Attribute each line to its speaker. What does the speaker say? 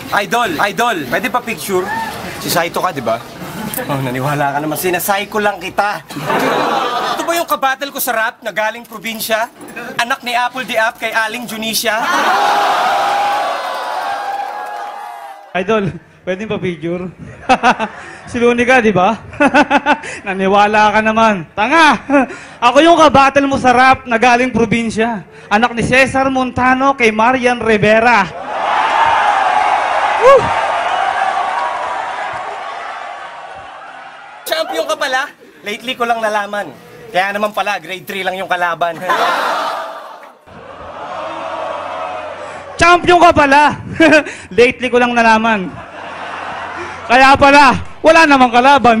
Speaker 1: Idol, pwede pa picture? Si Saito ka, di ba? Oh, naniwala ka naman. Sinasay ko lang kita. Ito ba yung kabattle ko sa rap na galing probinsya? Anak ni Apple di Ap kay Aling Junisha?
Speaker 2: Idol, pwede pa picture? Si Luni ka, di ba? Naniwala ka naman. Tanga! Ako yung kabattle mo sa rap na galing probinsya. Anak ni Cesar Montano kay Marian Rivera. Woo!
Speaker 1: Champion ka pala? Lately ko lang nalaman. Kaya naman pala, grade 3 lang yung kalaban.
Speaker 2: Champion ka pala! Lately ko lang nalaman. Kaya pala, wala namang kalaban.